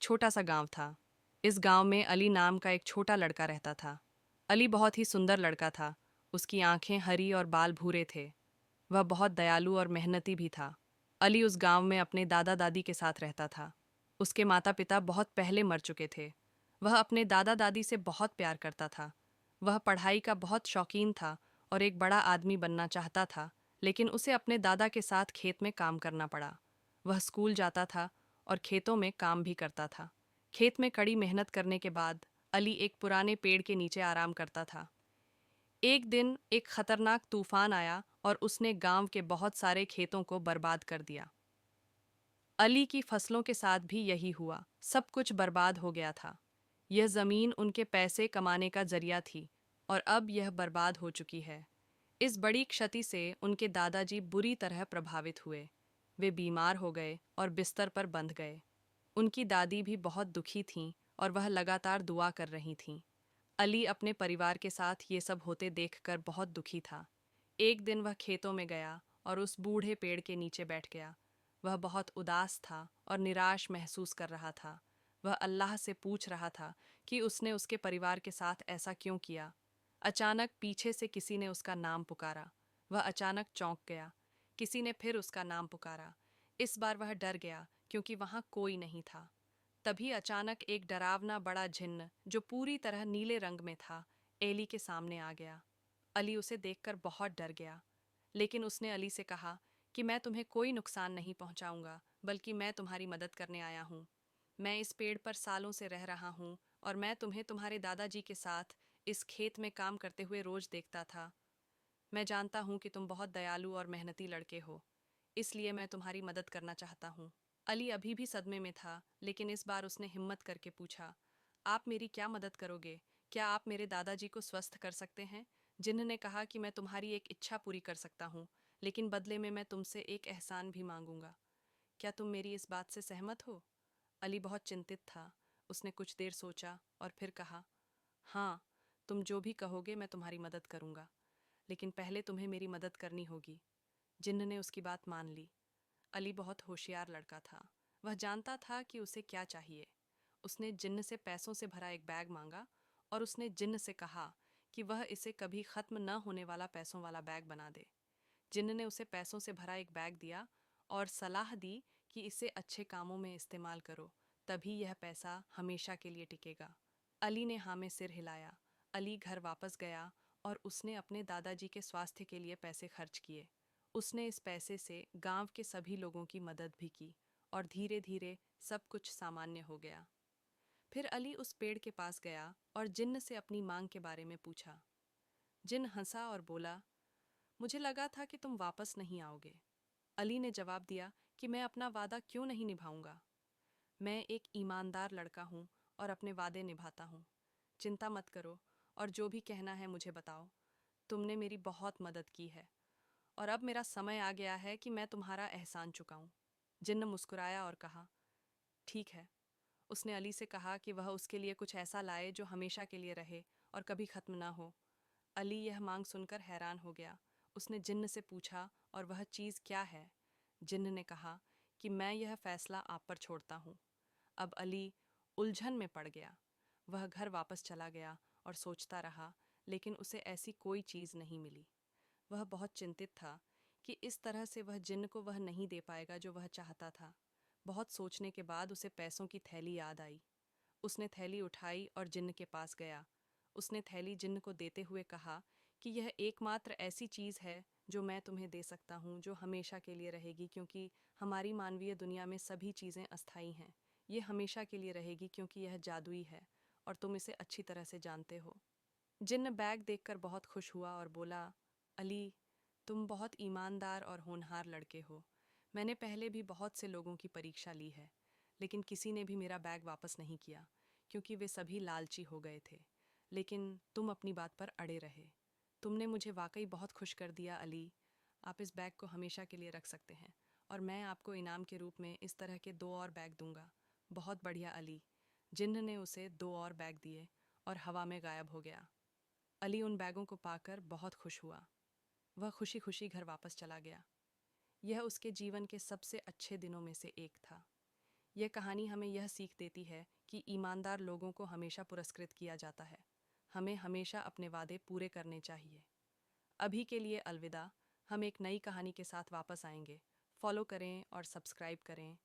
छोटा सा गांव था। इस गांव में अली नाम का एक छोटा लड़का रहता था। अली बहुत ही सुंदर लड़का था। उसकी आंखें हरी और बाल भूरे थे। वह बहुत दयालु और मेहनती भी था। अली उस गांव में अपने दादा दादी के साथ रहता था। उसके माता पिता बहुत पहले मर चुके थे। वह अपने दादा दादी से बहुत प्यार करता था। वह पढ़ाई का बहुत शौकीन था और एक बड़ा आदमी बनना चाहता था, लेकिन उसे अपने दादा के साथ खेत में काम करना पड़ा। वह स्कूल जाता था और खेतों में काम भी करता था। खेत में कड़ी मेहनत करने के बाद अली एक पुराने पेड़ के नीचे आराम करता था। एक दिन एक खतरनाक तूफान आया और उसने गांव के बहुत सारे खेतों को बर्बाद कर दिया। अली की फसलों के साथ भी यही हुआ। सब कुछ बर्बाद हो गया था। यह जमीन उनके पैसे कमाने का जरिया थी और अब यह बर्बाद हो चुकी है। इस बड़ी क्षति से उनके दादाजी बुरी तरह प्रभावित हुए। वे बीमार हो गए और बिस्तर पर बंध गए। उनकी दादी भी बहुत दुखी थीं और वह लगातार दुआ कर रही थीं। अली अपने परिवार के साथ ये सब होते देखकर बहुत दुखी था। एक दिन वह खेतों में गया और उस बूढ़े पेड़ के नीचे बैठ गया। वह बहुत उदास था और निराश महसूस कर रहा था। वह अल्लाह से पूछ रहा था कि उसने उसके परिवार के साथ ऐसा क्यों किया। अचानक पीछे से किसी ने उसका नाम पुकारा। वह अचानक चौंक गया। किसी ने फिर उसका नाम पुकारा। इस बार वह डर गया क्योंकि वहां कोई नहीं था। तभी अचानक एक डरावना बड़ा जिन्न, जो पूरी तरह नीले रंग में था, एली के सामने आ गया। अली उसे देखकर बहुत डर गया, लेकिन उसने अली से कहा कि मैं तुम्हें कोई नुकसान नहीं पहुंचाऊंगा, बल्कि मैं तुम्हारी मदद करने आया हूं। मैं इस पेड़ पर सालों से रह रहा हूं और मैं तुम्हें तुम्हारे दादाजी के साथ इस खेत में काम करते हुए रोज देखता था। मैं जानता हूं कि तुम बहुत दयालु और मेहनती लड़के हो, इसलिए मैं तुम्हारी मदद करना चाहता हूं। अली अभी भी सदमे में था, लेकिन इस बार उसने हिम्मत करके पूछा, आप मेरी क्या मदद करोगे? क्या आप मेरे दादाजी को स्वस्थ कर सकते हैं? जिन्न ने कहा कि मैं तुम्हारी एक इच्छा पूरी कर सकता हूँ, लेकिन बदले में मैं तुमसे एक एहसान भी मांगूंगा। क्या तुम मेरी इस बात से सहमत हो? अली बहुत चिंतित था। उसने कुछ देर सोचा और फिर कहा, हाँ, तुम जो भी कहोगे मैं तुम्हारी मदद करूंगा, लेकिन पहले तुम्हें मेरी मदद करनी होगी। जिन्न ने उसकी बात मान ली। अली बहुत होशियार लड़का था। वह जानता था कि उसे क्या चाहिए। उसने जिन्न से पैसों से भरा एक बैग मांगा और उसने जिन्न से कहा कि वह इसे कभी खत्म न होने वाला पैसों वाला बैग बना दे। जिन्न ने उसे पैसों से भरा एक बैग दिया और सलाह दी कि इसे अच्छे कामों में इस्तेमाल करो, तभी यह पैसा हमेशा के लिए टिकेगा। अली ने हाँ में सिर हिलाया। अली घर वापस गया और उसने अपने दादाजी के स्वास्थ्य के लिए पैसे खर्च किए। उसने इस पैसे से गांव के सभी लोगों की मदद भी की और धीरे धीरे सब कुछ सामान्य हो गया। फिर अली उस पेड़ के पास गया और जिन्न से अपनी मांग के बारे में पूछा। जिन्न हंसा और बोला, मुझे लगा था कि तुम वापस नहीं आओगे। अली ने जवाब दिया कि मैं अपना वादा क्यों नहीं निभाऊंगा। मैं एक ईमानदार लड़का हूँ और अपने वादे निभाता हूँ। चिंता मत करो और जो भी कहना है मुझे बताओ। तुमने मेरी बहुत मदद की है और अब मेरा समय आ गया है कि मैं तुम्हारा एहसान चुकाऊं। जिन्न मुस्कुराया और कहा, ठीक है। उसने अली से कहा कि वह उसके लिए कुछ ऐसा लाए जो हमेशा के लिए रहे और कभी खत्म ना हो। अली यह मांग सुनकर हैरान हो गया। उसने जिन्न से पूछा, और वह चीज़ क्या है? जिन्न ने कहा कि मैं यह फैसला आप पर छोड़ता हूँ। अब अली उलझन में पड़ गया। वह घर वापस चला गया और सोचता रहा, लेकिन उसे ऐसी कोई चीज़ नहीं मिली। वह बहुत चिंतित था कि इस तरह से वह जिन्न को वह नहीं दे पाएगा जो वह चाहता था। बहुत सोचने के बाद उसे पैसों की थैली याद आई। उसने थैली उठाई और जिन्न के पास गया। उसने थैली जिन्न को देते हुए कहा कि यह एकमात्र ऐसी चीज़ है जो मैं तुम्हें दे सकता हूँ, जो हमेशा के लिए रहेगी, क्योंकि हमारी मानवीय दुनिया में सभी चीज़ें अस्थायी हैं। ये हमेशा के लिए रहेगी क्योंकि यह जादुई है और तुम इसे अच्छी तरह से जानते हो। जिन्न बैग देखकर बहुत खुश हुआ और बोला, अली, तुम बहुत ईमानदार और होनहार लड़के हो। मैंने पहले भी बहुत से लोगों की परीक्षा ली है, लेकिन किसी ने भी मेरा बैग वापस नहीं किया, क्योंकि वे सभी लालची हो गए थे। लेकिन तुम अपनी बात पर अड़े रहे। तुमने मुझे वाकई बहुत खुश कर दिया अली। आप इस बैग को हमेशा के लिए रख सकते हैं और मैं आपको इनाम के रूप में इस तरह के 2 और बैग दूंगा। बहुत बढ़िया अली। जिन्न ने उसे 2 और बैग दिए और हवा में गायब हो गया। अली उन बैगों को पाकर बहुत खुश हुआ। वह खुशी खुशी घर वापस चला गया। यह उसके जीवन के सबसे अच्छे दिनों में से एक था। यह कहानी हमें यह सीख देती है कि ईमानदार लोगों को हमेशा पुरस्कृत किया जाता है। हमें हमेशा अपने वादे पूरे करने चाहिए। अभी के लिए अलविदा। हम एक नई कहानी के साथ वापस आएंगे। फॉलो करें और सब्सक्राइब करें।